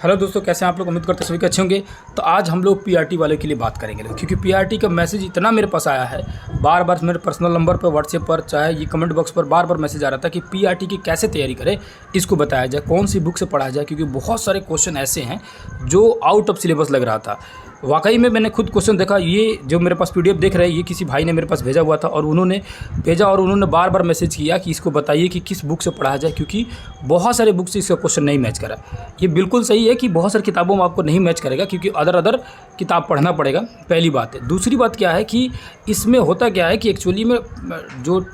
Hello दोस्तों, कैसे हैं आप लोग। उम्मीद करते हैं सभी के अच्छे होंगे। तो आज हम लोग पीआरटी वाले के लिए बात करेंगे, क्योंकि पीआरटी का मैसेज इतना मेरे पास आया है, बार बार मेरे पर्सनल नंबर पर, व्हाट्सएप पर, चाहे ये कमेंट बॉक्स पर बार बार मैसेज आ रहा था कि पीआरटी की कैसे तैयारी करें, इसको बताया जाए, कौन सी बुक से पढ़ा जाए, क्योंकि बहुत सारे क्वेश्चन ऐसे हैं जो आउट ऑफ सिलेबस लग रहा था। वाकई में मैंने खुद क्वेश्चन देखा, ये जो मेरे पास पीडीएफ देख रहे हैं, ये किसी भाई ने मेरे पास भेजा हुआ था और उन्होंने बार बार मैसेज किया कि इसको बताइए कि किस बुक से पढ़ा जाए, क्योंकि बहुत सारे बुक से इसका क्वेश्चन नहीं मैच करा। ये बिल्कुल सही है कि बहुत सारी किताबों में आपको नहीं मैच करेगा, क्योंकि अदर किताब पढ़ना पड़ेगा, पहली बात है। दूसरी बात क्या है कि इसमें होता क्या है कि एक्चुअली में जो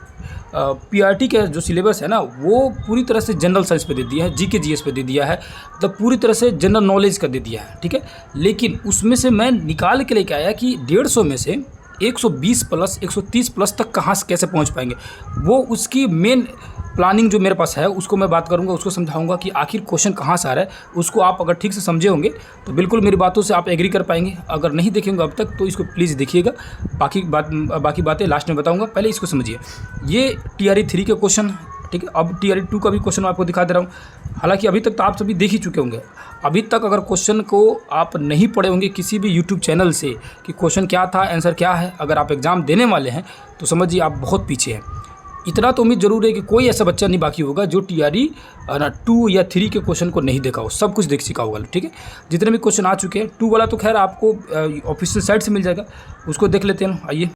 पीआरटी का जो सिलेबस है ना, वो पूरी तरह से जनरल साइंस पे दे दिया है, जीके जीएस पे दे दिया है, मतलब पूरी तरह से जनरल नॉलेज का दे दिया है, ठीक है। लेकिन उसमें से मैं निकाल के लेके आया कि 150 में से 120 प्लस 130 प्लस तक कहाँ से कैसे पहुंच पाएंगे, वो उसकी मेन प्लानिंग जो मेरे पास है उसको मैं बात करूंगा, उसको समझाऊंगा कि आखिर क्वेश्चन कहाँ से आ रहा है। उसको आप अगर ठीक से समझे होंगे तो बिल्कुल मेरी बातों से आप एग्री कर पाएंगे। अगर नहीं देखेंगे अब तक तो इसको प्लीज़ देखिएगा, बाकी बातें लास्ट में बताऊंगा। पहले इसको समझिए, ये टीआरई 3 के क्वेश्चन, ठीक है। अब टीआरई 2 का भी क्वेश्चन आपको दिखा दे रहा हूँ। हालांकि अभी तक तो आप सभी देख ही चुके होंगे। अभी तक अगर क्वेश्चन को आप नहीं पढ़े होंगे किसी भी यूट्यूब चैनल से कि क्वेश्चन क्या था, आंसर क्या है, अगर आप एग्ज़ाम देने वाले हैं तो समझिए आप बहुत पीछे हैं। इतना तो उम्मीद जरूर है कि कोई ऐसा बच्चा नहीं बाकी होगा जो टीआरई 2 या 3 के क्वेश्चन को नहीं देखा हो, सब कुछ देख सीखा होगा, ठीक है। जितने भी क्वेश्चन आ चुके हैं, 2 वाला तो खैर आपको ऑफिशियल साइट से मिल जाएगा, उसको देख लेते हैं। आइए,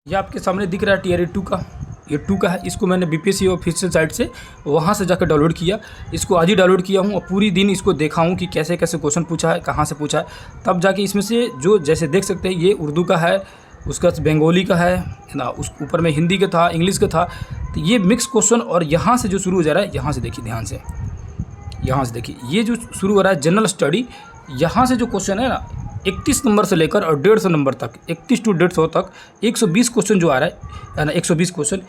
ये आपके सामने दिख रहा है टीआरई 2 का, ये 2 का है। इसको मैंने बीपीएससी ऑफिशियल साइट से वहाँ से जाकर डाउनलोड किया, इसको आज ही डाउनलोड किया हूँ और पूरी दिन इसको देखा हूँ कि कैसे कैसे क्वेश्चन पूछा है, कहाँ से पूछा है, तब जाके इसमें से जो जैसे देख सकते हैं, ये उर्दू का है, उसका बंगाली का है ना, उस ऊपर में हिंदी का था, इंग्लिश का था। तो ये मिक्स क्वेश्चन, और यहाँ से जो शुरू हो जा रहा है, यहाँ से देखिए ध्यान से, यहाँ से देखिए, ये जो शुरू हो रहा है जनरल स्टडी, यहाँ से जो क्वेश्चन है ना 31 नंबर से लेकर और 150 नंबर तक, 31 to 150 तक 120 क्वेश्चन जो आ रहा है ना, 120 क्वेश्चन,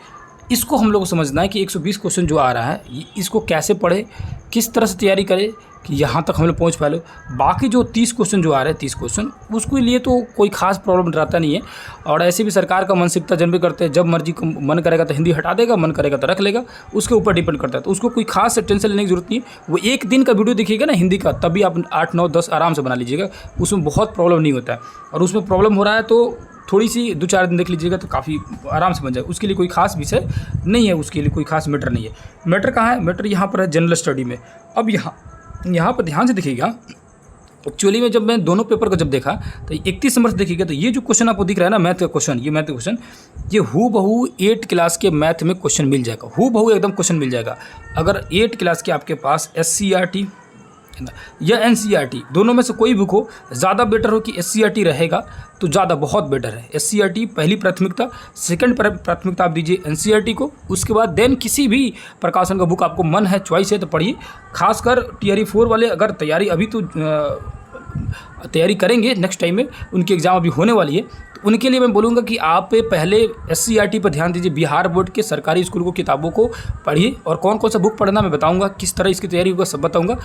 इसको हम लोग को समझना है कि 120 क्वेश्चन जो आ रहा है इसको कैसे पढ़े, किस तरह से तैयारी करें कि यहाँ तक हम लोग पहुँच पाए। बाकी जो 30 क्वेश्चन जो आ रहे हैं, 30 क्वेश्चन, उसके लिए तो कोई खास प्रॉब्लम रहता नहीं है। और ऐसे भी सरकार का मानसिकता जन भी करते हैं, जब मर्जी मन करेगा तो हिंदी हटा देगा, मन करेगा तो रख लेगा, उसके ऊपर डिपेंड करता है। तो उसको कोई खास टेंशन लेने की जरूरत नहीं है। वो एक दिन का वीडियो देखिएगा ना हिंदी का, तभी आप 8, 9, 10 आराम से बना लीजिएगा, उसमें बहुत प्रॉब्लम नहीं होता है। और उसमें प्रॉब्लम हो रहा है तो थोड़ी सी 2-4 दिन देख लीजिएगा तो काफ़ी आराम से बन जाए। उसके लिए कोई खास विषय नहीं है, उसके लिए कोई खास मैटर नहीं है। मैटर कहाँ है? मैटर यहाँ पर है जनरल स्टडी में। अब यहाँ पर ध्यान से देखिएगा, एक्चुअली में जब मैं दोनों पेपर को जब देखा तो 31 नंबर से देखिएगा, तो ये जो क्वेश्चन आपको दिख रहा है ना, मैथ का क्वेश्चन, ये मैथ का क्वेश्चन, ये हूबहू 8 क्लास के मैथ में क्वेश्चन मिल जाएगा, हूबहू एकदम क्वेश्चन मिल जाएगा। अगर 8 क्लास के आपके पास SCERT या NCERT दोनों में से कोई बुक हो, ज़्यादा बेटर हो कि SCERT रहेगा तो ज़्यादा बहुत बेटर है। SCERT पहली प्राथमिकता, सेकंड प्राथमिकता आप दीजिए NCERT को। उसके बाद देन किसी भी प्रकाशन का बुक आपको मन है, चॉइस है तो पढ़िए। खासकर टीआरई 4 वाले अगर तैयारी अभी तो तैयारी करेंगे, नेक्स्ट टाइम में उनकी एग्ज़ाम अभी होने वाली है, तो उनके लिए मैं बोलूँगा कि आप पहले SCERT पर ध्यान दीजिए। बिहार बोर्ड के सरकारी स्कूल को किताबों को पढ़िए, और कौन कौन सा बुक पढ़ना मैं बताऊँगा, किस तरह इसकी तैयारी होगा सब बताऊँगा।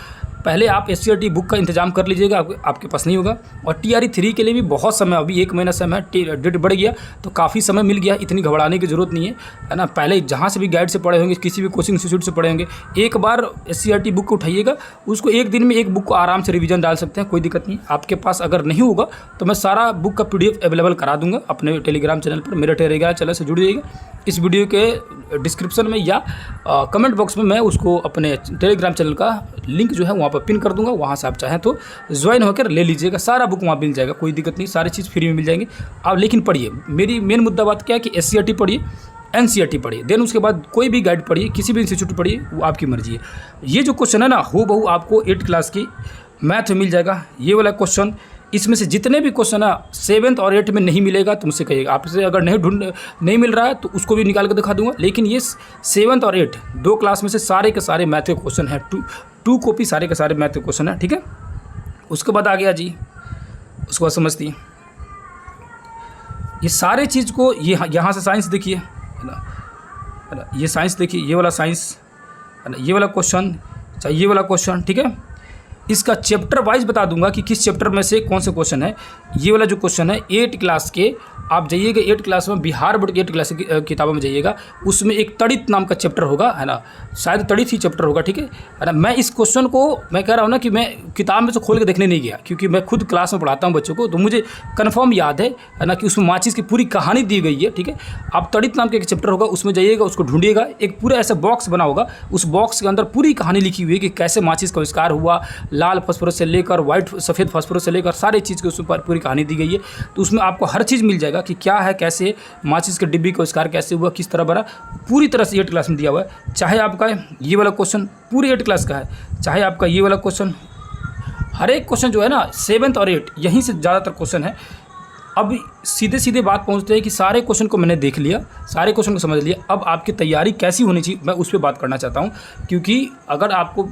पहले आप SCERT बुक का इंतजाम कर लीजिएगा, आपके पास नहीं होगा। और टीआरई 3 के लिए भी बहुत समय, अभी 1 महीना समय, डेट बढ़ गया तो काफ़ी समय मिल गया, इतनी घबराने की ज़रूरत नहीं है ना। पहले जहाँ से भी गाइड से पढ़े होंगे, किसी भी कोचिंग इंस्टीट्यूट से पढ़े होंगे, एक बार SCERT बुक को उठाइएगा, उसको एक दिन में एक बुक को आराम से रिवीजन डाल सकते हैं, कोई दिक्कत नहीं। आपके पास अगर नहीं होगा तो मैं सारा बुक का PDF अवेलेबल करा दूंगा अपने टेलीग्राम चैनल पर। मेरे टेलीग्राम चैनल से जुड़ जाइएगा, इस वीडियो के डिस्क्रिप्शन में या कमेंट बॉक्स में मैं उसको अपने टेलीग्राम चैनल का लिंक जो है वहाँ पर पिन कर दूंगा, वहाँ से आप चाहें तो ज्वाइन होकर ले लीजिएगा, सारा बुक वहाँ मिल जाएगा, कोई दिक्कत नहीं, सारी चीज़ फ्री में मिल जाएंगे आप। लेकिन पढ़िए, मेरी मेन मुद्दा बात क्या है कि SCERT पढ़िए, NCERT पढ़िए, देन उसके बाद कोई भी गाइड पढ़िए, किसी भी इंस्टीट्यूट पढ़िए, वो आपकी मर्जी है। ये जो क्वेश्चन है ना, हूबहू आपको 8 क्लास की मैथ में मिल जाएगा, ये वाला क्वेश्चन। इसमें से जितने भी क्वेश्चन है 7th और 8th में नहीं मिलेगा तो मुझसे कहिएगा, आपसे अगर नहीं मिल रहा है तो उसको भी निकाल कर दिखा दूंगा। लेकिन ये 7th और 8th 2 क्लास में से सारे के सारे मैथ के क्वेश्चन है, 2 कॉपी सारे के सारे मैथ के क्वेश्चन है, ठीक है। उसके बाद आ गया जी, उसको बाद समझती हैं ये सारे चीज़ को। ये यहाँ से साइंस देखिए, है ना, ये साइंस देखिए, ये वाला साइंस है ना, ये वाला क्वेश्चन, चाहे ये वाला क्वेश्चन, ठीक है। इसका चैप्टर वाइज बता दूंगा कि किस चैप्टर में से कौन से क्वेश्चन है। ये वाला जो क्वेश्चन है 8 क्लास के, आप जाइएगा 8 क्लास में, बिहार बोर्ड की 8 क्लास की किताबों में जाइएगा, उसमें एक तड़ित नाम का चैप्टर होगा, है ना, शायद तड़ित ही चैप्टर होगा, ठीक है ना। मैं इस क्वेश्चन को मैं कह रहा हूँ ना कि मैं किताब में से खोल के देखने नहीं गया, क्योंकि मैं खुद क्लास में पढ़ाता हूँ बच्चों को, तो मुझे कन्फर्म याद है ना, कि उसमें माचिस की पूरी कहानी दी गई है, ठीक है। आप तड़ित नाम का एक चैप्टर होगा, उसमें जाइएगा, उसको ढूंढिएगा, एक पूरा ऐसा बॉक्स बना होगा, उस बॉक्स के अंदर पूरी कहानी लिखी हुई है कि कैसे माचिस का आविष्कार हुआ, लाल फास्फोरस से लेकर वाइट सफ़ेद फास्फोरस से लेकर सारी चीज़ की उसमें पूरी कहानी दी गई है। तो उसमें आपको हर चीज़ मिल जाएगा कि क्या है, कैसे माचिस के डिब्बी का आविष्कार कैसे हुआ, किस तरह बना, पूरी तरह से 8 क्लास में दिया हुआ है। चाहे आपका ये वाला क्वेश्चन पूरी 8 क्लास का है, चाहे आपका ये वाला क्वेश्चन, हर एक क्वेश्चन जो है ना 7th और 8 यहीं से ज़्यादातर क्वेश्चन है। अब सीधे सीधे बात पहुंचते हैं कि सारे क्वेश्चन को मैंने देख लिया, सारे क्वेश्चन को समझ लिया, अब आपकी तैयारी कैसी होनी चाहिए मैं उस पर बात करना चाहता हूं, क्योंकि अगर आपको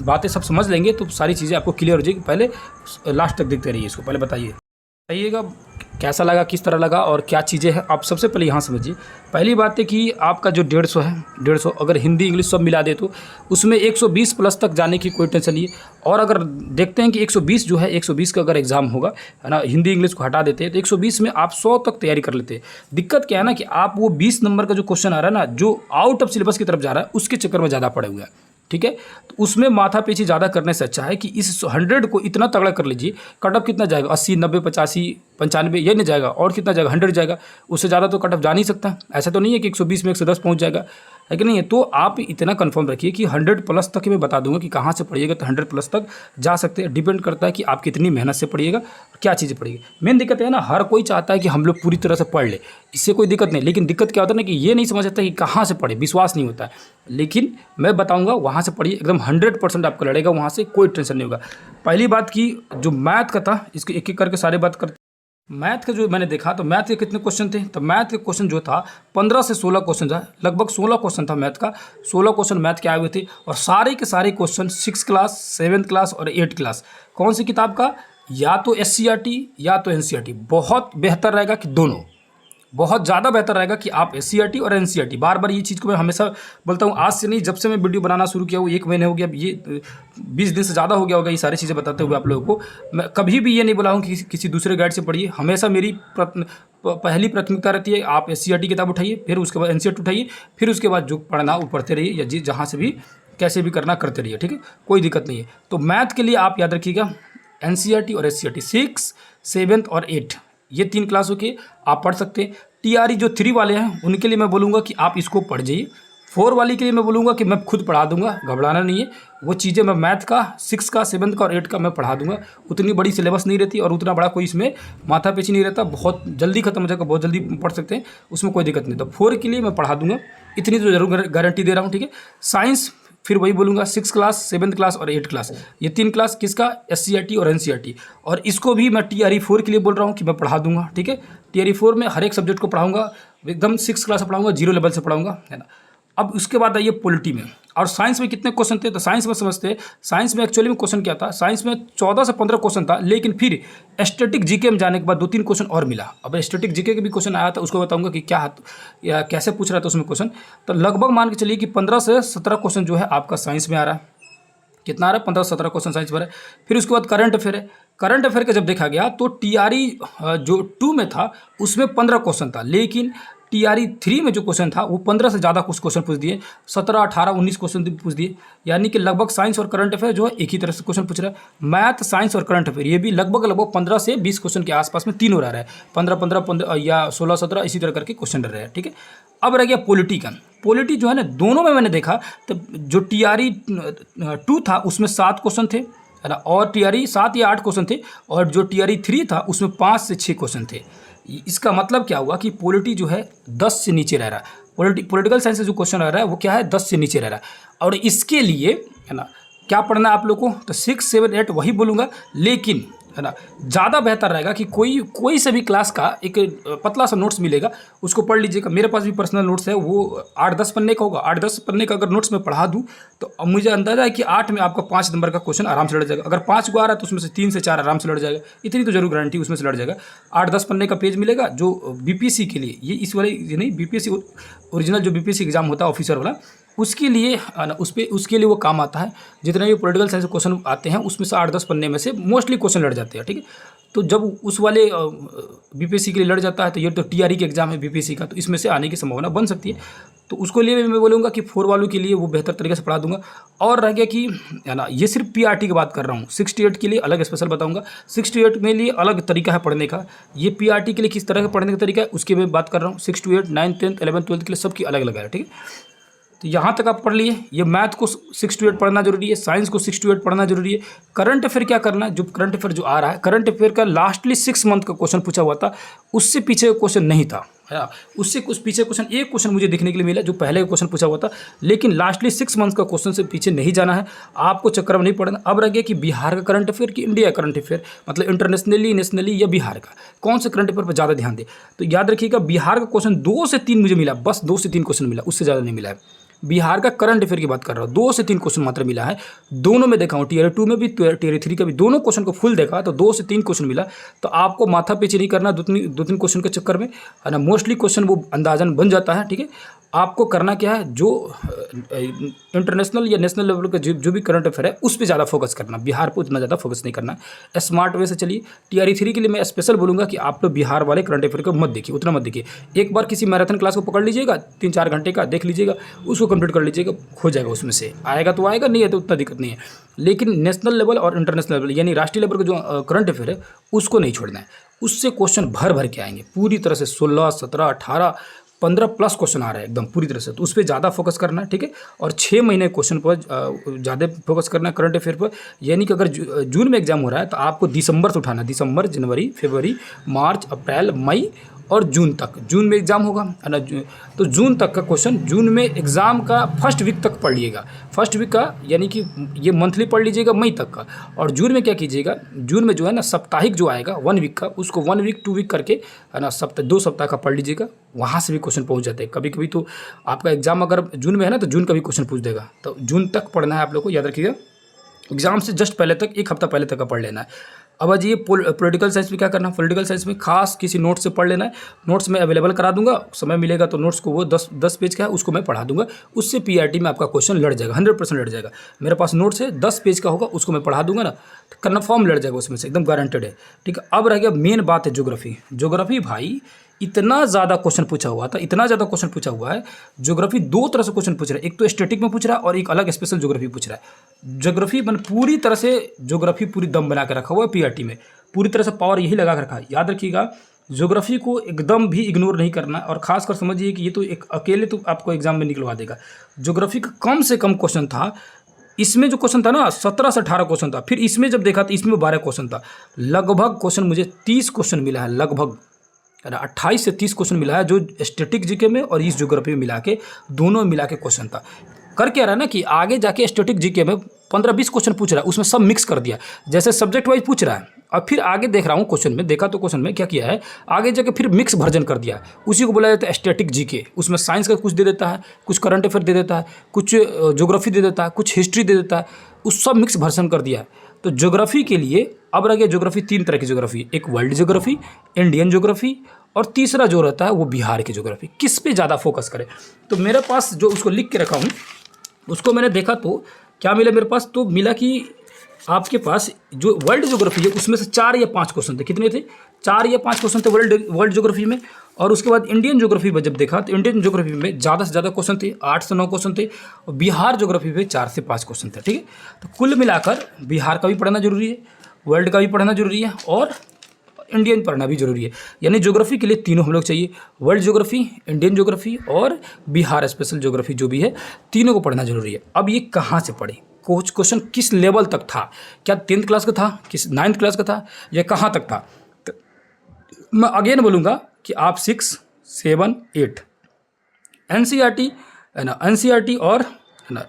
बातें सब समझ लेंगे तो सारी चीज़ें आपको क्लियर हो जाएगी। पहले लास्ट तक देखते रहिए इसको, पहले बताइएगा कैसा लगा, किस तरह लगा और क्या चीज़ें हैं। आप सबसे पहले यहाँ समझिए, पहली बात है कि आपका जो 150 है, 150 अगर हिंदी इंग्लिश सब मिला दे तो उसमें 120 प्लस तक जाने की कोई टेंशन नहीं है। और अगर देखते हैं कि 120 जो है, 120 का अगर एग्ज़ाम होगा, है ना, हिंदी इंग्लिश को हटा देते हैं तो 120 में आप 100 तक तैयारी कर लेते हैं। दिक्कत क्या है ना कि आप वो 20 नंबर का जो क्वेश्चन आ रहा है ना, जो आउट ऑफ सिलेबस की तरफ जा रहा है, उसके चक्कर में ज़्यादा पड़े हुए हैं, ठीक है। तो उसमें माथा पेची ज़्यादा करने से अच्छा है कि इस 100 को इतना तगड़ा कर लीजिए, कट ऑफ कितना जाएगा, 80 90 85 95 ये नहीं जाएगा, और कितना जाएगा, 100 जाएगा, उससे ज़्यादा तो कट ऑफ जा नहीं सकता। ऐसा तो नहीं है कि 120 में 110 पहुंच जाएगा, है कि नहीं है। तो आप इतना कंफर्म रखिए कि 100 प्लस तक मैं बता दूंगा कि कहाँ से पढ़िएगा, तो 100 प्लस तक जा सकते हैं। डिपेंड करता है कि आप कितनी मेहनत से पढ़िएगा, क्या चीज़ें पढ़िएगा। मेन दिक्कत है ना, हर कोई चाहता है कि हम लोग पूरी तरह से पढ़ ले, इससे कोई दिक्कत नहीं, लेकिन दिक्कत क्या होता है ना कि ये नहीं समझ आता कि कहाँ से पढ़े, विश्वास नहीं होता है। लेकिन मैं बताऊंगा वहाँ से पढ़िए, एकदम 100% आपका लड़ेगा, वहाँ से कोई टेंशन नहीं होगा। पहली बात की जो मैथ का था, इसको एक एक करके सारे बात करते। मैथ का जो मैंने देखा तो मैथ के कितने क्वेश्चन थे, तो मैथ के क्वेश्चन जो था 15 से 16 क्वेश्चन था, लगभग 16 क्वेश्चन था मैथ का, 16 क्वेश्चन मैथ के आए हुए थे। और सारे के सारे क्वेश्चन 6 क्लास 7th क्लास और 8 क्लास, कौन सी किताब का, या तो SCERT या तो NCERT। बहुत बेहतर रहेगा कि दोनों, बहुत ज़्यादा बेहतर रहेगा कि आप SCERT और NCERT, बार बार ये चीज़ को मैं हमेशा बोलता हूँ, आज से नहीं, जब से मैं वीडियो बनाना शुरू किया वो 1 महीने हो गया, ये 20 दिन से ज़्यादा हो गया होगा ये सारी चीज़ें बताते हुए आप लोगों को। मैं कभी भी ये नहीं बोला हूँ कि किसी दूसरे गाइड से पढ़िए, हमेशा मेरी पहली प्राथमिकता रहती है आप SCERT किताब उठाइए, फिर उसके बाद NCERT उठाइए, फिर उसके बाद जो पढ़ना वो पढ़ते रहिए, या जहाँ से भी कैसे भी करना करते रहिए, ठीक है, कोई दिक्कत नहीं है। तो मैथ के लिए आप याद रखिएगा NCERT और SCERT 6, 7th और 8 ये 3 क्लासों के आप पढ़ सकते हैं। TRE जो 3 वाले हैं उनके लिए मैं बोलूँगा कि आप इसको पढ़ जाइए। 4 वाली के लिए मैं बोलूँगा कि मैं खुद पढ़ा दूंगा, घबराना नहीं है। वो चीज़ें मैं मैथ का 6 का 7th का और 8 का मैं पढ़ा दूंगा। उतनी बड़ी सिलेबस नहीं रहती और उतना बड़ा कोई इसमें माथा पेची नहीं रहता, बहुत जल्दी खत्म हो जाएगा, बहुत जल्दी पढ़ सकते हैं, उसमें कोई दिक्कत नहीं। तो 4 के लिए मैं पढ़ा दूंगा, इतनी तो जरूर गारंटी दे रहा हूँ, ठीक है। साइंस फिर वही बोलूँगा 6 क्लास 7th क्लास और 8 क्लास, ये 3 क्लास किसका, SCERT और NCERT। और इसको भी मैं TRE 4 के लिए बोल रहा हूँ कि मैं पढ़ा दूंगा, ठीक है। TRE 4 में हर एक सब्जेक्ट को पढ़ाऊंगा, एकदम 6 क्लास से पढ़ाऊंगा, 0 लेवल से पढ़ाऊंगा, है ना। अब उसके बाद आइए पॉलिटी में, और साइंस में कितने क्वेश्चन थे, तो साइंस में समझते हैं। साइंस में एक्चुअली में क्वेश्चन क्या था, साइंस में 14 से 15 क्वेश्चन था, लेकिन फिर स्टैटिक जीके में जाने के बाद 2-3 क्वेश्चन और मिला। अब स्टैटिक जीके के भी क्वेश्चन आया था, उसको बताऊंगा कि क्या या कैसे पूछ रहा था उसमें क्वेश्चन। तो लगभग मान के चलिए कि 15 से 17 क्वेश्चन जो है आपका साइंस में आ रहा है। कितना आ रहा है, 15 से 17 क्वेश्चन साइंस में है। फिर उसके बाद करंट अफेयर है। करंट अफेयर का जब देखा गया तो TRE जो 2 में था उसमें 15 क्वेश्चन था, लेकिन TRE 3 में जो क्वेश्चन था वो 15 से ज़्यादा कुछ क्वेश्चन पूछ दिए, 17 18 19 क्वेश्चन पूछ दिए। यानी कि लगभग साइंस और करंट अफेयर जो है एक ही तरह से क्वेश्चन पूछ रहा है। मैथ, साइंस और करंट अफेयर ये भी लगभग 15 से 20 क्वेश्चन के आसपास में तीनों रह रहा है, 15 या 16-17 इसी तरह करके क्वेश्चन रह रहे हैं, ठीक है। अब रह गया पॉलिटी का। पॉलिटी जो है ना, दोनों में मैंने देखा तो जो TRE 2 था उसमें 7 क्वेश्चन थे, है ना, और TRE 7 या 8 क्वेश्चन थे, और जो TRE 3 था उसमें 5 से 6 क्वेश्चन थे। इसका मतलब क्या हुआ कि पॉलिटी जो है 10 से नीचे रह रहा है। पॉलिटिकल साइंस से जो क्वेश्चन रह रहा है वो क्या है, 10 से नीचे रह रहा है। और इसके लिए, है ना, क्या पढ़ना है आप लोग को, तो 6, 7, 8 वही बोलूँगा, लेकिन है ना ज़्यादा बेहतर रहेगा कि कोई से भी क्लास का एक पतला सा नोट्स मिलेगा, उसको पढ़ लीजिएगा। मेरे पास भी पर्सनल नोट्स है, वो 8-10 पन्ने का होगा। 8-10 पन्ने का अगर नोट्स में पढ़ा दूँ तो मुझे अंदाजा है कि 8 में आपका 5 नंबर का क्वेश्चन आराम से लड़ जाएगा। अगर 5 को आ रहा है तो उसमें से 3 से 4 आराम से लड़ जाएगा, इतनी तो जरूर गारंटी उसमें से लड़ जाएगा। 8-10 पन्ने का पेज मिलेगा जो BPSC के लिए, ये इस वाले ये नहीं, BPSC ओरिजिनल जो BPSC एग्जाम होता है ऑफिसर वाला, उसके लिए ना उसके लिए वो काम आता है। जितने भी पॉलिटिकल साइंस के क्वेश्चन आते हैं उसमें से 8-10 पन्ने में से मोस्टली क्वेश्चन लड़ जाते हैं, ठीक है। तो जब उस वाले बीपीएससी के लिए लड़ जाता है तो ये तो टीआरई के एग्जाम है बीपीएससी का, तो इसमें से आने की संभावना बन सकती है। तो उसको लिए मैं बोलूँगा कि 4 वालों के लिए वो बेहतर तरीके से पढ़ा दूंगा। और रह गया कि है ना, ये सिर्फ पीआरटी की बात कर रहा हूँ, 68 के लिए अलग स्पेशल बताऊंगा। 68 में लिए अलग तरीका है पढ़ने का, ये पीआरटी के लिए किस तरह का पढ़ने का तरीका है उसकी मैं बात कर रहा हूँ। 6 to 8 9th 10th 11th 12th के लिए सबकी अलग अलग है, ठीक है। तो यहाँ तक आप पढ़ लिए। ये मैथ को 6 to 8 पढ़ना जरूरी है, साइंस को 6 to 8 पढ़ना जरूरी है। करंट अफेयर क्या करना है, जो करंट अफेयर जो आ रहा है, करंट अफेयर का लास्टली 6 मंथ का क्वेश्चन पूछा हुआ था, उससे पीछे क्वेश्चन नहीं था, है उससे कुछ पीछे क्वेश्चन, एक क्वेश्चन मुझे देखने के लिए मिला जो पहले का क्वेश्चन पूछा हुआ था, लेकिन लास्टली 6 मंथ का क्वेश्चन से पीछे नहीं जाना है आपको, चक्कर में नहीं पड़ना। अब रह गया कि बिहार का करंट अफेयर कि इंडिया का करंट अफेयर, मतलब इंटरनेशनली नेशनली या बिहार का, कौन से करंट अफेयर पर ज़्यादा ध्यान दे। तो याद रखिएगा बिहार का क्वेश्चन 2 से 3 मुझे मिला, बस 2 से 3 क्वेश्चन मिला, उससे ज़्यादा नहीं मिला है। बिहार का करंट अफेयर की बात कर रहा हूँ, 2 से 3 क्वेश्चन मात्र मिला है। दोनों में देखा हूँ, टीयर 2 में भी टीयर 3 का भी, दोनों क्वेश्चन को फुल देखा तो 2 से 3 क्वेश्चन मिला। तो आपको माथा पीछे नहीं करना दो तीन क्वेश्चन के चक्कर में, है ना। मोस्टली क्वेश्चन वो अंदाजन बन जाता है, ठीक है। आपको करना क्या है, जो इंटरनेशनल या नेशनल लेवल का जो भी करंट अफेयर है उस पर ज़्यादा फोकस करना, बिहार पर उतना ज़्यादा फोकस नहीं करना है। स्मार्ट वे से चलिए। टीआरई 3 के लिए मैं स्पेशल बोलूँगा कि आप लोग बिहार वाले करंट अफेयर को मत देखिए, उतना मत देखिए। एक बार किसी मैराथन क्लास को पकड़ लीजिएगा 3-4 घंटे का, देख लीजिएगा, उसको कंप्लीट कर लीजिएगा, हो जाएगा। उसमें से आएगा तो आएगा, नहीं है तो उतना दिक्कत नहीं है। लेकिन नेशनल लेवल और इंटरनेशनल लेवल यानी राष्ट्रीय लेवल का जो करंट अफेयर है उसको नहीं छोड़ना है। उससे क्वेश्चन भर भर के आएंगे पूरी तरह से, 16, 17, 18, 15 प्लस क्वेश्चन आ रहा है एकदम पूरी तरह से, तो उस पर ज़्यादा फोकस करना है, ठीक है। और 6 महीने क्वेश्चन पर ज़्यादा फोकस करना है करंट अफेयर पर। यानी कि अगर जून में एग्जाम हो रहा है तो आपको दिसंबर से उठाना, दिसंबर, जनवरी, फरवरी, मार्च, अप्रैल, मई और जून तक। जून में एग्ज़ाम होगा, है ना, तो जून तक का क्वेश्चन, जून में एग्ज़ाम का फर्स्ट वीक तक पढ़ लीजिएगा। फर्स्ट वीक का यानी कि ये मंथली पढ़ लीजिएगा मई तक का। और जून में क्या कीजिएगा, जून में जो है ना साप्ताहिक जो आएगा 1 वीक का, उसको 1 वीक 2 वीक करके, है ना, 2 सप्ताह का पढ़ लीजिएगा। वहाँ से भी क्वेश्चन पहुँच जाते हैं। कभी कभी तो आपका एग्जाम अगर जून में है ना तो जून का भी क्वेश्चन पूछ देगा। तो जून तक पढ़ना है आप लोग को, याद रखिएगा। एग्जाम से जस्ट पहले तक, 1 हफ्ता पहले तक का पढ़ लेना है। अब आज ये पॉलिटिकल साइंस में क्या करना है, पॉलिटिकल साइंस में खास किसी नोट्स से पढ़ लेना है। नोट्स मैं अवेलेबल करा दूंगा, समय मिलेगा तो नोट्स को, वो 10 पेज का है, उसको मैं पढ़ा दूंगा। उससे पीआरटी में आपका क्वेश्चन लड़ जाएगा, 100% लड़ जाएगा। मेरे पास नोट्स है 10 पेज का होगा, उसको मैं पढ़ा दूंगा ना, कन्फर्म लड़ जाएगा उसमें से, एकदम गारंटेड है, ठीक है। अब रह गया मेन बात है ज्योग्राफी। ज्योग्राफी भाई इतना ज़्यादा क्वेश्चन पूछा हुआ था, इतना ज़्यादा क्वेश्चन पूछा हुआ है। ज्योग्राफी 2 तरह से क्वेश्चन पूछ रहा है, एक तो स्टैटिक में पूछ रहा है और एक अलग स्पेशल ज्योग्राफी पूछ रहा है। ज्योग्राफी पूरी तरह से ज्योग्राफी पूरी दम बना के रखा हुआ है पीआरटी में, पूरी तरह से पावर यही लगा कर रखा है। याद रखिएगा ज्योग्राफी को एकदम भी इग्नोर नहीं करना, और खासकर समझिए कि ये तो एक अकेले तो आपको एग्जाम में निकलवा देगा। ज्योग्राफी का कम से कम क्वेश्चन था, इसमें जो क्वेश्चन था ना 17 से 18 क्वेश्चन था। फिर इसमें जब देखा तो इसमें 12 क्वेश्चन था। लगभग क्वेश्चन मुझे 30 क्वेश्चन मिला है, लगभग 28 से 30 क्वेश्चन मिला है, जो स्टैटिक जीके में और इस ज्योग्राफी में मिला के, दोनों मिला के क्वेश्चन था। कर क्या रहा है ना कि आगे जाके स्टैटिक जीके में 15-20 क्वेश्चन पूछ रहा है, उसमें सब मिक्स कर दिया, जैसे सब्जेक्ट वाइज पूछ रहा है। और फिर आगे देख रहा हूँ क्वेश्चन में, देखा तो क्वेश्चन में क्या किया है, आगे जाके फिर मिक्स वर्जन कर दिया। उसी को बोला जाता है स्टैटिक जीके। उसमें साइंस का कुछ दे देता है, कुछ करंट अफेयर दे देता है, कुछ ज्योग्राफी दे देता है, कुछ हिस्ट्री दे देता है, उस सब मिक्स वर्जन कर दिया है। तो ज्योग्राफी के लिए अब रह गया, ज्योग्राफी 3 तरह की ज्योग्राफी, एक वर्ल्ड ज्योग्राफी, इंडियन ज्योग्राफी, और तीसरा जो रहता है वो बिहार की ज्योग्राफी। किस पे ज़्यादा फोकस करें, तो मेरे पास जो उसको लिख के रखा हूँ, उसको मैंने देखा तो क्या मिला मेरे पास, तो मिला कि आपके पास जो वर्ल्ड ज्योग्राफी है उसमें से 4 या 5 क्वेश्चन थे। कितने थे, 4 या 5 क्वेश्चन थे वर्ल्ड ज्योग्राफी में। और उसके बाद इंडियन ज्योग्राफी में जब देखा तो इंडियन ज्योग्राफी में ज़्यादा से ज़्यादा क्वेश्चन थे, 8 से 9 क्वेश्चन थे। और बिहार ज्योग्राफी में 4 से 5 क्वेश्चन थे, ठीक है। तो कुल मिलाकर बिहार का भी पढ़ना जरूरी है, वर्ल्ड का भी पढ़ना जरूरी है, और इंडियन पढ़ना भी जरूरी है। यानी ज्योग्राफी के लिए तीनों हम लोग चाहिए, वर्ल्ड ज्योग्राफी, इंडियन ज्योग्राफी और बिहार स्पेशल ज्योग्राफी जो भी है, तीनों को पढ़ना जरूरी है। अब ये कहाँ से पढ़े, कुछ क्वेश्चन किस लेवल तक था, क्या 10th क्लास का था, किस 9th क्लास का था, या कहाँ तक था। तो मैं अगेन बोलूँगा कि आप 6, 7, 8 एनसीईआरटी, है ना, एनसीईआरटी और है ना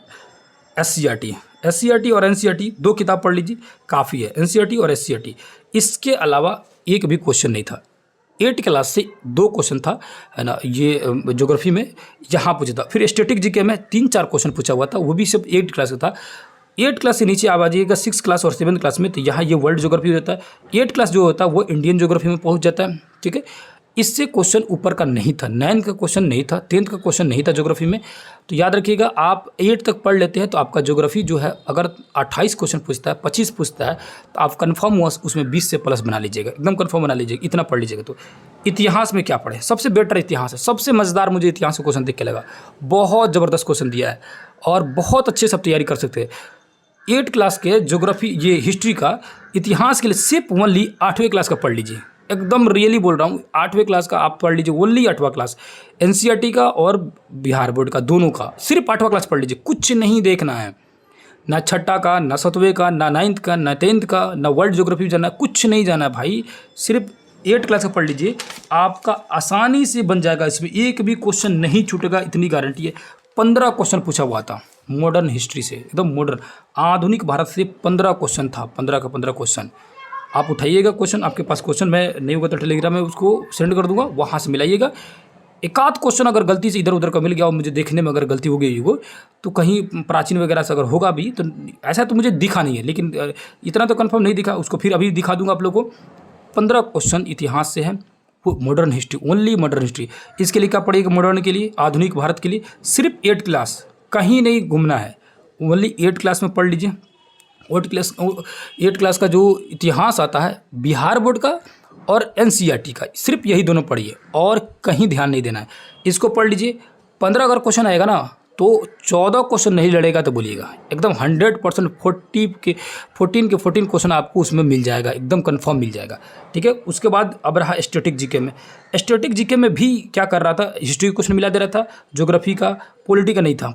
एससीईआरटी और एनसीईआरटी 2 किताब पढ़ लीजिए, काफ़ी है। एनसीईआरटी और एससीईआरटी, इसके अलावा एक भी क्वेश्चन नहीं था। 8 क्लास से 2 क्वेश्चन था, है ना, ये ज्योग्राफी में यहाँ पूछा था। फिर स्टैटिक जीके में 3-4 क्वेश्चन पूछा हुआ था, वो भी सब 8 क्लास का था। 8 क्लास से नीचे आ जाइएगा 6 क्लास और 7th क्लास में, तो यहाँ ये वर्ल्ड ज्योग्राफी होता है। 8 क्लास जो होता है वो इंडियन ज्योग्राफी में पहुँच जाता है, ठीक है। इससे क्वेश्चन ऊपर का नहीं था, 9th का क्वेश्चन नहीं था, 10th का क्वेश्चन नहीं था ज्योग्राफी में। तो याद रखिएगा, आप 8 तक पढ़ लेते हैं तो आपका ज्योग्राफी जो है अगर 28 क्वेश्चन पूछता है, 25 पूछता है, तो आप कन्फर्म हुआ उसमें 20 से प्लस बना लीजिएगा, एकदम कन्फर्म बना लीजिएगा, इतना पढ़ लीजिएगा। तो इतिहास में क्या पढ़े, सबसे बेटर इतिहास है, सबसे मज़ेदार मुझे इतिहास का क्वेश्चन देख के लगा, बहुत ज़बरदस्त क्वेश्चन दिया है और बहुत अच्छे से आप तैयारी कर सकते हैं। 8 क्लास के ज्योग्राफी, ये हिस्ट्री का, इतिहास के लिए सिर्फ ओनली 8वें क्लास का पढ़ लीजिए, एकदम रियली बोल रहा हूँ, 8वें क्लास का आप पढ़ लीजिए, ओनली 8वां क्लास, एनसीईआरटी का और बिहार बोर्ड का दोनों का सिर्फ 8वां क्लास पढ़ लीजिए, कुछ नहीं देखना है, ना छठा का, ना 7वें का, ना 9th का, ना 10th का, ना वर्ल्ड ज्योग्राफी जाना, कुछ नहीं जाना है भाई, सिर्फ 8 क्लास का पढ़ लीजिए, आपका आसानी से बन जाएगा, इसमें एक भी क्वेश्चन नहीं छूटेगा, इतनी गारंटी है। 15 क्वेश्चन पूछा हुआ था मॉडर्न हिस्ट्री से, एकदम मॉडर्न आधुनिक भारत से 15 क्वेश्चन था, 15 का 15 क्वेश्चन। आप उठाइएगा क्वेश्चन, आपके पास क्वेश्चन मैं नहीं होगा तो टेलीग्राम में उसको सेंड कर दूंगा, वहाँ से मिलाइएगा। एक आध क्वेश्चन अगर गलती से इधर उधर का मिल गया और मुझे देखने में अगर गलती हो गई हो, तो कहीं प्राचीन वगैरह से अगर होगा भी तो ऐसा तो मुझे दिखा नहीं है, लेकिन इतना तो कंफर्म नहीं दिखा, उसको फिर अभी दिखा दूंगा आप लोगों को। 15 क्वेश्चन इतिहास से है, वो modern history, only modern history. इसके लिए क्या पड़ेगा, मॉडर्न के लिए, आधुनिक भारत के लिए सिर्फ 8 क्लास, कहीं नहीं घूमना है, ओनली 8 क्लास में पढ़ लीजिए। 8 क्लास का जो इतिहास आता है बिहार बोर्ड का और एनसीईआरटी का, सिर्फ यही दोनों पढ़िए और कहीं ध्यान नहीं देना है, इसको पढ़ लीजिए। 15 अगर क्वेश्चन आएगा ना तो 14 क्वेश्चन नहीं लड़ेगा तो बोलिएगा, एकदम 100% 14 के 14 क्वेश्चन आपको उसमें मिल जाएगा, एकदम कंफर्म मिल जाएगा, ठीक है। उसके बाद अब रहा स्टैटिक जीके में। स्टैटिक जीके में भी क्या कर रहा था, हिस्ट्री का क्वेश्चन मिला दे रहा था, ज्योग्राफी का, पॉलिटी का नहीं था,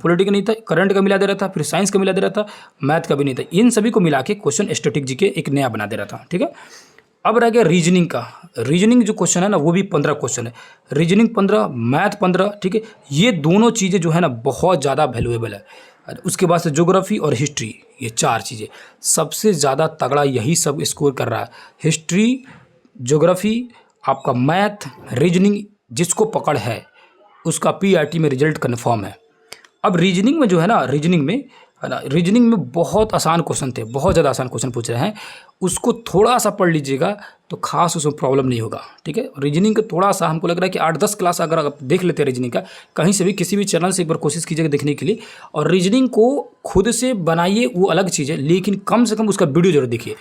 करंट का मिला दे रहा था, फिर साइंस का मिला दे रहा था, मैथ का भी नहीं था, इन सभी को मिला के क्वेश्चन स्टैटिक जीके एक नया बना दे रहा था, ठीक है। अब रह गया रीजनिंग का। रीजनिंग जो क्वेश्चन है ना वो भी 15 क्वेश्चन है, रीजनिंग 15, मैथ 15, ठीक है। ये दोनों चीज़ें जो है ना बहुत ज़्यादा वैल्यूएबल है। उसके बाद से ज्योग्राफी और हिस्ट्री, ये 4 चीज़ें सबसे ज़्यादा तगड़ा यही सब स्कोर कर रहा है। हिस्ट्री, ज्योग्राफी, आपका मैथ, रीजनिंग, जिसको पकड़ है उसका पीआरटी में रिजल्ट कन्फर्म है। अब रीजनिंग में जो है ना, रीजनिंग में बहुत आसान क्वेश्चन थे, बहुत ज़्यादा आसान क्वेश्चन पूछ रहे हैं, उसको थोड़ा सा पढ़ लीजिएगा तो खास उसमें प्रॉब्लम नहीं होगा, ठीक है। रीजनिंग का थोड़ा सा हमको लग रहा है कि 8-10 क्लास अगर आप देख लेते हैं रीजनिंग का, कहीं से भी किसी भी चैनल से एक बार कोशिश कीजिएगा देखने के लिए, और रीजनिंग को खुद से बनाइए वो अलग चीज़ है, लेकिन कम से कम उसका वीडियो जरूर देखिए।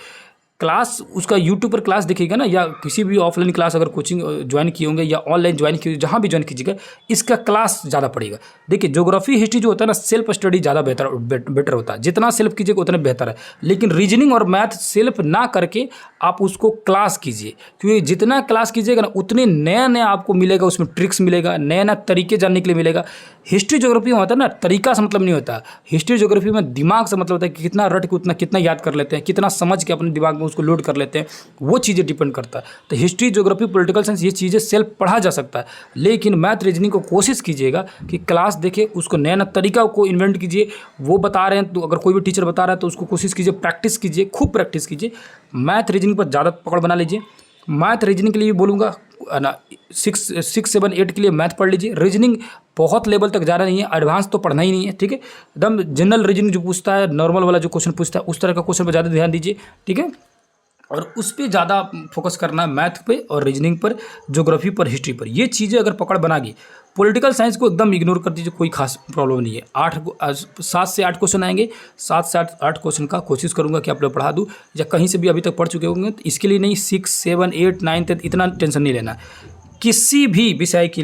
क्लास उसका यूट्यूब पर क्लास देखिएगा ना, या किसी भी ऑफलाइन क्लास अगर कोचिंग ज्वाइन किए होंगे या ऑनलाइन ज्वाइन किए, जहाँ भी ज्वाइन कीजिएगा, इसका क्लास ज़्यादा पड़ेगा। देखिए ज्योग्राफी हिस्ट्री जो होता है ना, सेल्फ स्टडी ज़्यादा बेटर होता है, जितना सेल्फ कीजिएगा उतना बेहतर है। लेकिन रीजनिंग और मैथ सेल्फ ना करके आप उसको क्लास कीजिए, क्योंकि जितना क्लास कीजिएगा ना उतने नया नया आपको मिलेगा, उसमें ट्रिक्स मिलेगा, नया नया तरीके जानने के लिए मिलेगा। हिस्ट्री ज्योग्राफी में होता है ना, तरीका से मतलब नहीं होता, हिस्ट्री ज्योग्राफी में दिमाग से मतलब होता है कि कितना रट के उतना कितना याद कर लेते हैं, कितना समझ के अपने दिमाग में उसको लोड कर लेते हैं, वो चीज़ें डिपेंड करता है। तो हिस्ट्री, ज्योग्राफी, पॉलिटिकल साइंस, ये चीज़ें सेल्फ पढ़ा जा सकता है, लेकिन मैथ रीजनिंग को कोशिश कीजिएगा कि क्लास देखे, उसको नया नया तरीका को इन्वेंट कीजिए। वो बता रहे हैं तो अगर कोई भी टीचर बता रहा है तो उसको कोशिश कीजिए, प्रैक्टिस कीजिए, खूब प्रैक्टिस कीजिए। मैथ रीजनिंग पर ज़्यादा पकड़ बना लीजिए। मैथ रीजनिंग के लिए भी बोलूँगा ना, 6, 7, 8 के लिए मैथ पढ़ लीजिए। रीजनिंग बहुत लेवल तक जा रहा नहीं है, एडवांस तो पढ़ना ही नहीं है, ठीक है। एकदम जनरल रीजनिंग जो पूछता है, नॉर्मल वाला जो क्वेश्चन पूछता है, उस तरह का क्वेश्चन पर ज़्यादा ध्यान दीजिए, ठीक है। और उस पर ज़्यादा फोकस करना है, मैथ पे और रीजनिंग पर, ज्योग्राफी पर, हिस्ट्री पर। ये चीज़ें अगर पकड़ बना गई, पॉलिटिकल साइंस को एकदम इग्नोर कर दीजिए, कोई खास प्रॉब्लम नहीं है। 7 से 8 क्वेश्चन आएंगे, 7 से 8 क्वेश्चन का कोशिश करूंगा कि आप लोग पढ़ा दूँ, या कहीं से भी अभी तक पढ़ चुके होंगे तो इसके लिए नहीं, 6, 7, 8, 9, 10 इतना टेंशन नहीं लेना। किसी भी विषय के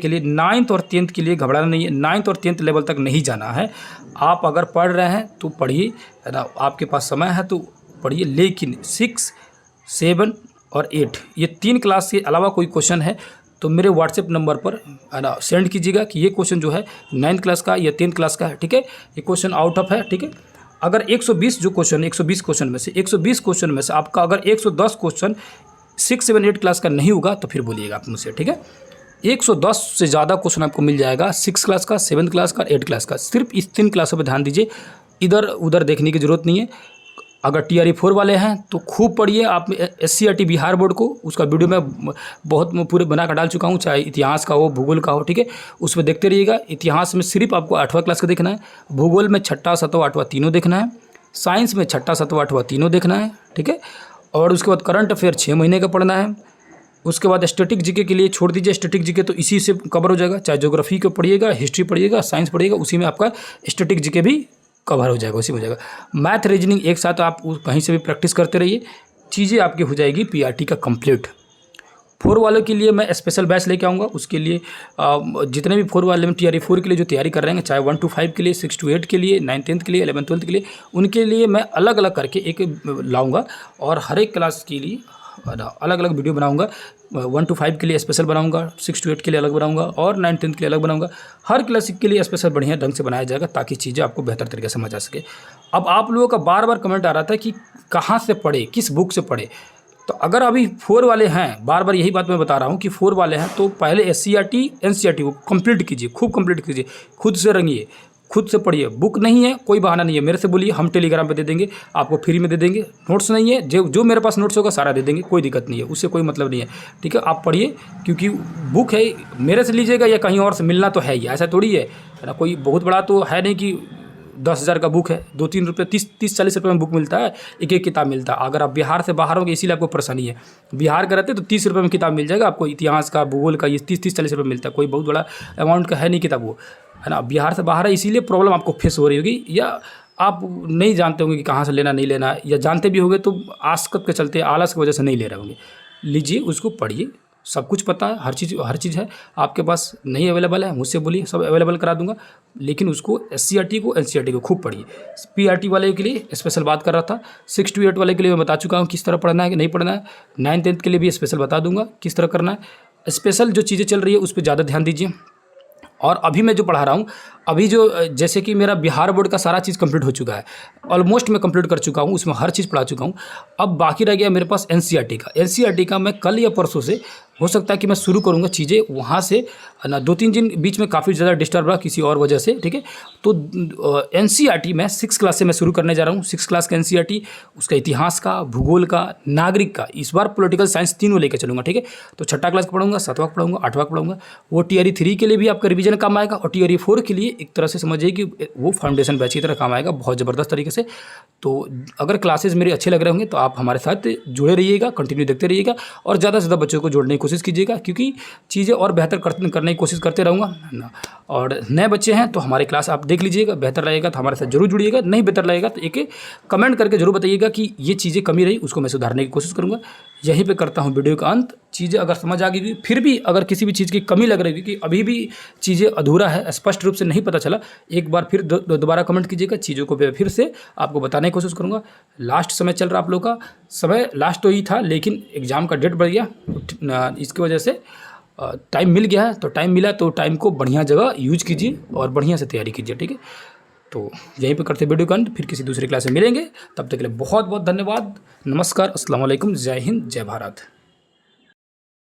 लिए 9th और 10th के लिए घबराना नहीं है, 9th और 10th लेवल तक नहीं जाना है। आप अगर पढ़ रहे हैं तो पढ़िए, है ना, आपके पास समय है तो पढ़िए, लेकिन 6, 7 और 8 ये 3 क्लास के अलावा कोई क्वेश्चन है तो मेरे व्हाट्सएप नंबर पर, है ना, सेंड कीजिएगा कि ये क्वेश्चन जो है 9th क्लास का या 10th क्लास का है, ठीक है। ये क्वेश्चन आउट ऑफ है, ठीक है। अगर 120 जो क्वेश्चन, 120 क्वेश्चन में से 120 क्वेश्चन में से आपका अगर 110 क्वेश्चन 6, 7, 8 क्लास का नहीं होगा तो फिर बोलिएगा आप मुझसे, ठीक है। 110 से ज़्यादा क्वेश्चन आपको मिल जाएगा 6 क्लास का, 7th क्लास का, 8 क्लास का। सिर्फ इस 3 क्लासों पर ध्यान दीजिए, इधर उधर देखने की ज़रूरत नहीं है। अगर TRE4 वाले हैं तो खूब पढ़िए आप SCERT बिहार बोर्ड को, उसका वीडियो मैं बहुत पूरे बना कर डाल चुका हूँ, चाहे इतिहास का हो, भूगोल का हो, ठीक है। उसमें देखते रहिएगा। इतिहास में सिर्फ आपको 8वां क्लास का देखना है, भूगोल में 6ठा, 7वां, 8वां तीनों देखना है, साइंस में 6ठा, 7वां, 8वां तीनों देखना है, ठीक है। और उसके बाद करंट अफेयर 6 महीने का पढ़ना है। उसके बाद स्टैटिक जीके के लिए छोड़ दीजिए, स्टैटिक जीके तो इसी से कवर हो जाएगा, चाहे ज्योग्राफी को पढ़िएगा, हिस्ट्री पढ़िएगा, साइंस पढ़िएगा, उसी में आपका स्टैटिक जीके भी कवर हो जाएगा, उसी में हो जाएगा। मैथ रीजनिंग एक साथ आप कहीं से भी प्रैक्टिस करते रहिए, चीज़ें आपकी हो जाएगी पीआरटी का कंप्लीट। 4 वालों के लिए मैं स्पेशल बैच लेके आऊँगा, उसके लिए जितने भी 4 वाले में टीआरई 4 के लिए जो तैयारी कर रहे हैं, चाहे 1 to 5 के लिए, 6 to 8 के लिए, 9th 10th के लिए, 11th 12th के लिए, उनके लिए मैं अलग अलग करके एक लाऊंगा और हर एक क्लास के लिए अलग अलग वीडियो बनाऊंगा। 1 to 5 के लिए स्पेशल बनाऊंगा, 6 to 8 के लिए अलग बनाऊंगा और 9th 10th के लिए अलग बनाऊंगा। हर क्लास के लिए स्पेशल बढ़िया ढंग से बनाया जाएगा ताकि चीज़ें आपको बेहतर तरीके से समझ आ सके। अब आप लोगों का बार बार कमेंट आ रहा था कि कहाँ से पढ़े, किस बुक से पढ़े। तो अगर अभी 4 वाले हैं, बार बार यही बात मैं बता रहा हूँ कि 4 वाले हैं, तो पहले SCERT NCERT को कंप्लीट कीजिए, खूब कंप्लीट कीजिए, खुद से रंगिए, खुद से पढ़िए। बुक नहीं है कोई बहाना नहीं है, मेरे से बोलिए, हम टेलीग्राम पे दे देंगे, आपको फ्री में दे देंगे। नोट्स नहीं है, जो मेरे पास नोट्स होगा सारा दे देंगे, कोई दिक्कत नहीं है, उससे कोई मतलब नहीं है। ठीक है, आप पढ़िए, क्योंकि बुक है, मेरे से लीजिएगा या कहीं और से मिलना तो है ही, ऐसा थोड़ी है ना। कोई बहुत बड़ा तो है नहीं कि 10,000 का बुक है, 2-3 रुपये, 30-40 रुपये में बुक मिलता है, एक एक किताब मिलता है। अगर आप बिहार से बाहर होंगे इसीलिए आपको परेशानी है। बिहार का रहते तो 30 रुपये में किताब मिल जाएगा आपको, इतिहास का, भूगोल का, ये 30-40 रुपये मिलता है, कोई बहुत बड़ा अमाउंट का है नहीं किताब वो, है ना। बिहार से बाहर है इसीलिए प्रॉब्लम आपको फेस हो रही होगी, या आप नहीं जानते होंगे कि कहाँ से लेना नहीं लेना, या जानते भी होंगे तो आसकत के चलते, आलस की वजह से नहीं ले रहे होंगे। लीजिए, उसको पढ़िए, सब कुछ पता है, हर चीज़ है आपके पास। नहीं अवेलेबल है मुझसे बोलिए, सब अवेलेबल करा दूंगा। लेकिन उसको SCERT को NCERT को खूब पढ़िए। PRT वाले के लिए स्पेशल बात कर रहा था, 6 to 8 वाले के लिए मैं बता चुका हूँ किस तरह पढ़ना है कि नहीं पढ़ना है। 9th 10th के लिए भी स्पेशल बता दूंगा किस तरह करना है। स्पेशल जो चीज़ें चल रही है उस पर ज़्यादा ध्यान दीजिए। और अभी मैं जो पढ़ा रहा हूँ, अभी जो जैसे कि मेरा बिहार बोर्ड का सारा चीज़ कंप्लीट हो चुका है, ऑलमोस्ट मैं कंप्लीट कर चुका हूँ, उसमें हर चीज़ पढ़ा चुका हूँ। अब बाकी रह गया मेरे पास NCERT का मैं कल या परसों से हो सकता है कि मैं शुरू करूँगा चीज़ें वहाँ से ना। 2-3 दिन बीच में काफ़ी ज़्यादा डिस्टर्ब रहा किसी और वजह से, ठीक है। तो NCERT मैं 6 क्लास से मैं शुरू करने जा रहा हूँ। 6 क्लास का NCERT, उसका इतिहास का, भूगोल का, नागरिक का, इस बार पॉलिटिकल साइंस तीनों लेकर चलूँगा, ठीक है। तो 6ठा क्लास का पढ़ूंगा, 7वां पढ़ूंगा, 8वां पढ़ूंगा। वो TRE 3 के लिए भी आपका रिवीजन काम आएगा, और TRE 4 के लिए एक तरह से समझिए कि वो फाउंडेशन बैच की तरह काम आएगा, बहुत ज़बरदस्त तरीके से। तो अगर क्लासेस मेरे अच्छे लग रहे होंगे तो आप हमारे साथ जुड़े रहिएगा, कंटिन्यू देखते रहिएगा, और ज़्यादा से ज़्यादा बच्चों को जोड़ने की कोशिश कीजिएगा, क्योंकि चीज़ें और बेहतर करने की कोशिश करते रहूँगा ना। और नए बच्चे हैं तो हमारी क्लास आप देख लीजिएगा, बेहतर लगेगा तो हमारे साथ जरूर जुड़िएगा, नहीं बेहतर लगेगा तो एक कमेंट करके जरूर बताइएगा कि ये चीज़ें कमी रही, उसको मैं सुधारने की कोशिश करूँगा। यहीं पे करता हूँ वीडियो का अंत। चीज़ें अगर समझ आ गई, फिर भी अगर किसी भी चीज़ की कमी लग रही है कि अभी भी चीज़ें अधूरा है, स्पष्ट रूप से नहीं पता चला, एक बार फिर दोबारा कमेंट कीजिएगा, चीज़ों को फिर से आपको बताने की कोशिश करूँगा। लास्ट समय चल रहा आप लोग का समय, लास्ट तो ही था, लेकिन एग्ज़ाम का डेट बढ़ गया, इसकी वजह से टाइम मिल गया है। तो टाइम मिला तो टाइम को बढ़िया जगह यूज कीजिए और बढ़िया से तैयारी कीजिए, ठीक है। तो यहीं पे करते वीडियो का अंत, फिर किसी दूसरी क्लास में मिलेंगे, तब तक के लिए बहुत बहुत धन्यवाद। नमस्कार, अस्सलाम वालेकुम, जय हिंद, जय भारत।